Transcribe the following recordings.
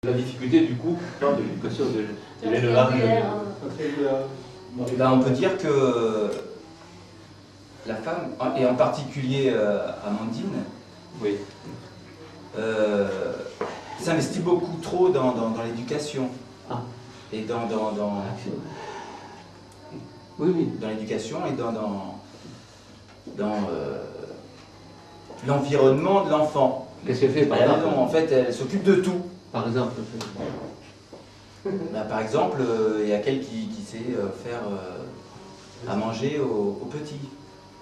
La difficulté du coup de l'éducation de l'élevage. On peut dire que la femme, et en particulier Amandine, Oui. s'investit beaucoup trop dans l'éducation. Ah. Et Oui. dans l'éducation et dans l'environnement de l'enfant. Qu'est-ce qu'elle fait par exemple? En fait, elle s'occupe de tout. Par exemple Par exemple, il y a quelqu'un qui sait faire à manger aux petits.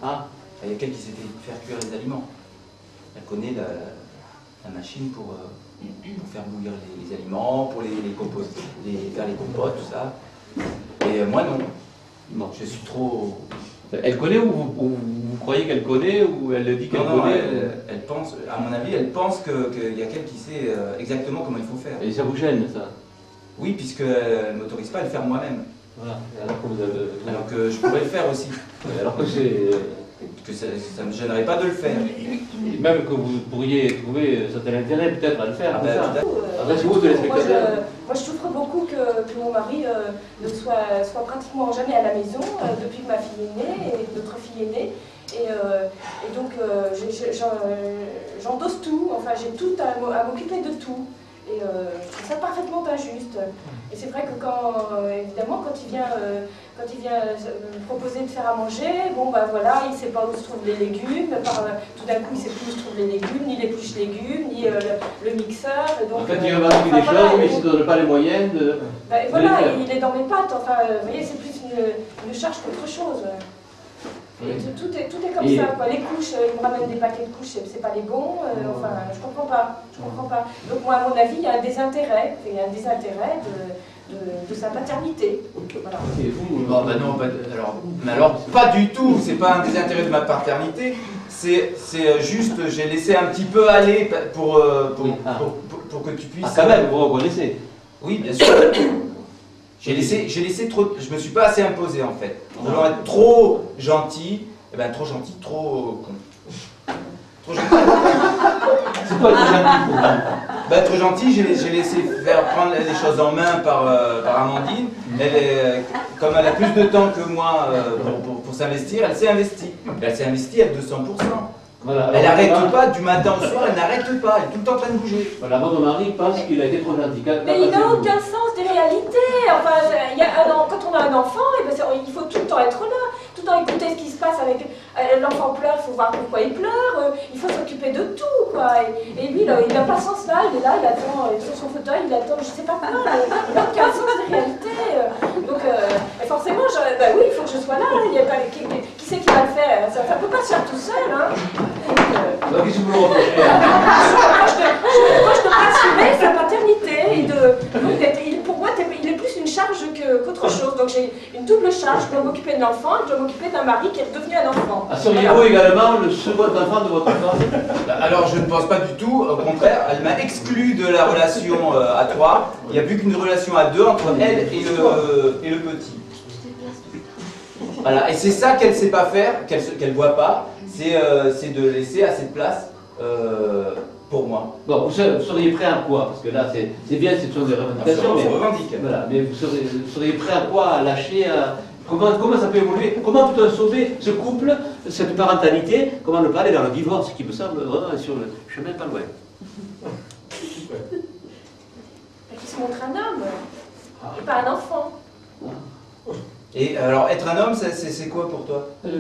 Ah. Il y a quelqu'un qui sait faire cuire les aliments. Elle connaît la machine pour faire bouillir les aliments, pour faire les compotes, tout ça. Et moi non. Non. Je suis trop... Elle connaît ou vous croyez qu'elle connaît ou elle dit qu'elle connaît? Elle pense, à mon avis, elle pense qu'il y a quelqu'un qui sait exactement comment il faut faire. Et ça vous gêne ça? Oui, puisqu'elle ne m'autorise pas à le faire moi-même. Voilà. Alors que je pourrais le faire aussi. Alors que c'est... Que ça ne me gênerait pas de le faire. Et même que vous pourriez trouver un certain intérêt peut-être à le faire. Moi je souffre beaucoup que mon mari ne soit pratiquement jamais à la maison depuis que ma fille est née et que notre fille est née. Et donc j'endosse tout, enfin j'ai tout à m'occuper de tout. Et je trouve ça parfaitement injuste. Et c'est vrai que évidemment, quand il vient me proposer de faire à manger, bon ben voilà, il ne sait pas où se trouvent les légumes, tout d'un coup il ne sait plus où se trouvent les légumes, ni l'épluche légumes, ni le mixeur. Et donc, en fait, il remarque des choses, mais il ne se donne pas les moyens de... voilà, il est dans mes pattes, enfin, vous voyez, c'est plus une charge qu'autre chose. Et tout est comme ça, quoi. Les couches, ils me ramènent des paquets de couches, c'est pas les bons, enfin, je comprends pas. Donc moi, à mon avis, il y a un désintérêt, de sa paternité. Voilà. Et vous, alors pas du tout, c'est pas un désintérêt de ma paternité, c'est juste, j'ai laissé un petit peu aller pour que tu puisses... Ah, quand même, vous reconnaissez? Oui, bien sûr. J'ai laissé trop, je me suis pas assez imposé en fait. En voulant être trop gentil, trop gentil, trop con. Trop gentil. C'est quoi trop gentil? Trop gentil, j'ai laissé faire prendre les choses en main par Amandine. Comme elle a plus de temps que moi pour s'investir, elle s'est investie. Elle s'est investie à 200%. Voilà, elle n'arrête pas, du matin au soir, elle n'arrête pas, elle est tout le temps en train de bouger. Voilà, votre mari pense qu'il a été trop gentil. Mais il n'a aucun sens des réalités. Enfin, quand on a un enfant, il faut tout le temps être là, tout le temps écouter ce qui se passe avec l'enfant pleure, il faut voir pourquoi il pleure, il faut s'occuper de tout, quoi. Et lui, il n'a pas ce sens-là, il est là, il attend sur son fauteuil, il attend, je sais pas quoi, il n'a aucun sens des réalités. Donc, forcément, oui, il faut que je sois là, qui c'est qui va le faire? Ça ne peut pas se faire tout seul, hein. Donc, qu'est-ce que vous me reprochez? Moi, je dois assumer sa paternité. Pour moi, il est plus une charge qu'autre chose. Donc, j'ai une double charge. Je dois m'occuper de l'enfant et je dois m'occuper d'un mari qui est devenu un enfant. Seriez-vous également le second enfant de votre femme? Alors, je ne pense pas du tout. Au contraire, elle m'a exclu de la relation à 3. Il n'y a plus qu'une relation à 2 entre elle et le petit. Voilà. Et c'est ça qu'elle ne sait pas faire, qu'elle ne voit pas. C'est de laisser assez de place pour moi. Bon, vous seriez prêt à quoi? Parce que là, c'est bien, c'est toujours des revendications. On revendique. Voilà, mais vous seriez prêt à quoi? À lâcher comment ça peut évoluer? Comment peut-on sauver ce couple, cette parentalité? Comment ne pas aller dans le divorce, qui me semble vraiment sur le chemin pas loin? Qui se montre un homme, et pas un enfant. Et alors, être un homme, c'est quoi pour toi? Mais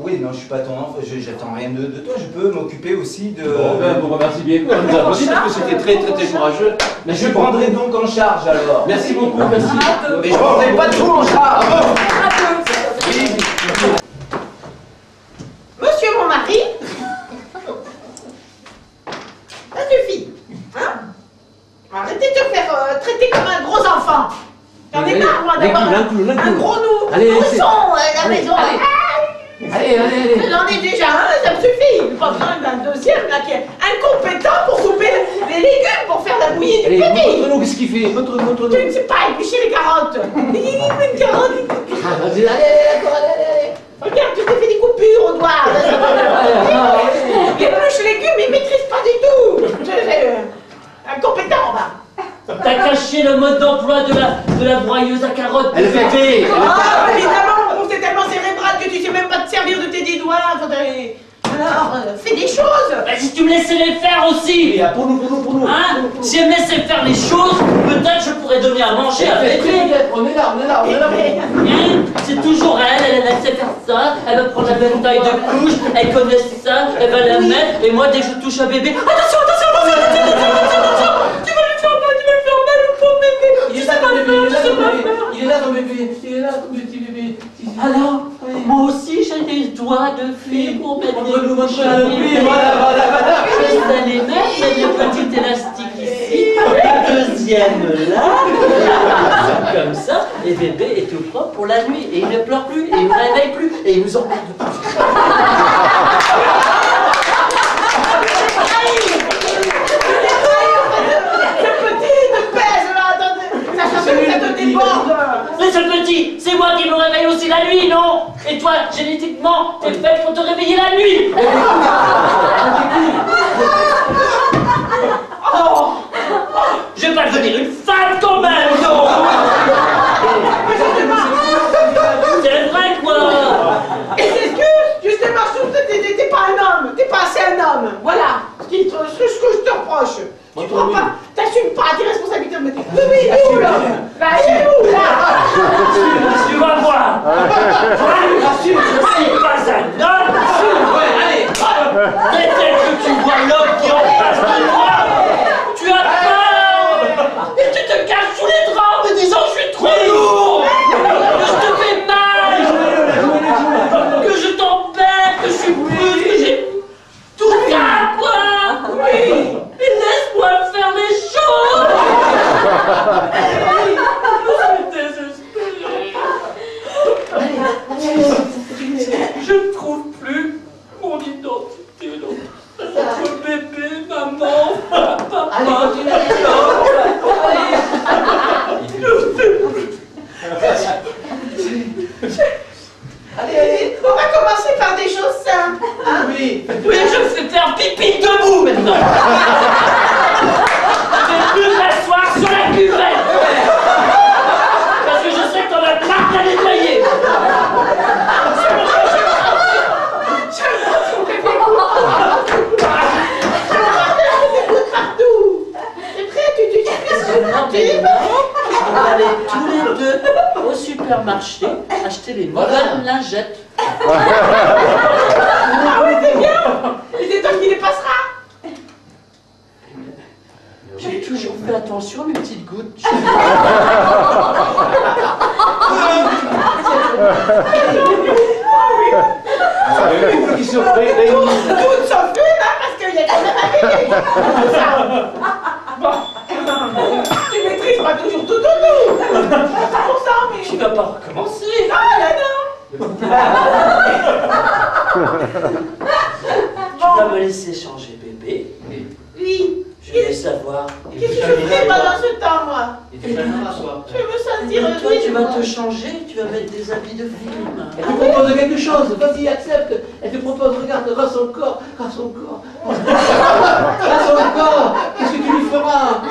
oui, non, je suis pas ton enfant, j'attends rien de toi, je peux m'occuper aussi de... Bon, vous remercie bien, vous nous avez dit parce que c'était très courageux. Mais je prendrai donc en charge alors. Merci beaucoup, merci. Mais je prendrai pas tout en charge. Oui. Monsieur mon mari, ça suffit, hein? Arrêtez de te faire traiter comme un gros enfant. J'en ai marre, moi, d'avoir un gros nourrisson à la maison. Allez. J'en ai déjà un, ça me suffit. J'ai pas besoin d'un deuxième là qui est incompétent pour couper les légumes, pour faire la bouillie du petit. Montre-nous qu'est-ce qu'il fait, montre-nous. Tu ne sais pas éplucher les carottes. Une carotte. Allez, Regarde, tu t'es fait des coupures au doigt. Il épluche les légumes, il maîtrise caché le mode d'emploi de la broyeuse à carottes. Elle fait bébé. Ah, évidemment, mon c'est tellement cérébral que tu sais même pas te servir de tes 10 doigts. Faudrait... Alors, fais des choses. Bah, si tu me laissais les faire aussi. Pour nous. Hein? Si elle me laissait faire les choses, peut-être je pourrais donner à manger à bébé. On est là. Hein? C'est toujours elle sait faire ça, elle va prendre la belle taille de couche, elle connaît ça, elle va la mettre, et moi dès que je touche à bébé, attention, tu vas lui faire mal au pauvre bébé, Il est là ton petit bébé. Alors, moi aussi j'ai des doigts de fée pour mettre des couches à bébé. Voilà. Je vais les mettre le petit élastique ici, le deuxième là, comme ça, et bébé est tout propre pour la nuit, et il ne pleure plus, et il ne réveille plus, et il nous emmerde plus. Mais ce petit, c'est moi qui me réveille aussi la nuit, non? Et toi, génétiquement, t'es fait pour te réveiller la nuit. Oh, je vais pas devenir une femme quand même, non? C'est vrai, quoi. Et c'est que, justement, je trouve que t'es pas un homme. T'es pas assez un homme. Voilà. Ce que je te reproche. Tu prends pas, t'assumes pas tes responsabilités. Oui, il est où là? Là, il est où là? Tu vas voir. Je suis pas un homme. Dès que tu vois l'homme qui en face de toi, tu as peur. Et tu te caches sous les draps en me disant je suis trop lourd, que je te fais mal, que je t'embête, que je suis brute, que j'ai tout ça, quoi. Oui. Et laisse-moi faire les choses. Je suis désespérée. Je ne trouve plus mon identité. Entre bébé, maman, papa. Allez, continue. Allez, on va commencer par des choses simples. Hein? Oui. Oui, je me fais faire pipi debout maintenant. Je vais plus m'asseoir sur la cuvette. Parce que je sais que t'en as marre de nettoyer. Partout. T'es prêt? Tu On va aller tous les deux au supermarché acheter les nouvelles lingettes. Ah oui, c'est bien. Et c'est toi qui les passera. J'ai toujours fait attention à mes petites gouttes. Qui se fait Toutes sauf une, hein, parce qu'il y a quand même un bébé. Bon. Tu maîtrises pas toujours tout. Mais... Tu vas pas recommencer. Non. Tu vas me laisser changer bébé. Oui. Je vais savoir. Qu'est-ce que je fais pendant ce temps, moi? Et tu fais un soir. Je me sentir Et toi, tu vas te changer, tu vas mettre des habits de film. Elle te propose quelque chose, vas-y, accepte. Elle te propose, regarde, rase son corps. Rase son corps. Qu'est-ce que tu lui feras?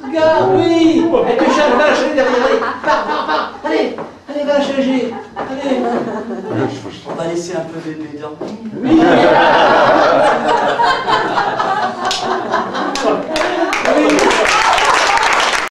Regarde, oui. Elle te charge, va la changer derrière. Allez, pars. Allez, va la changer. Allez. On va laisser un peu bébé dormir. Oui.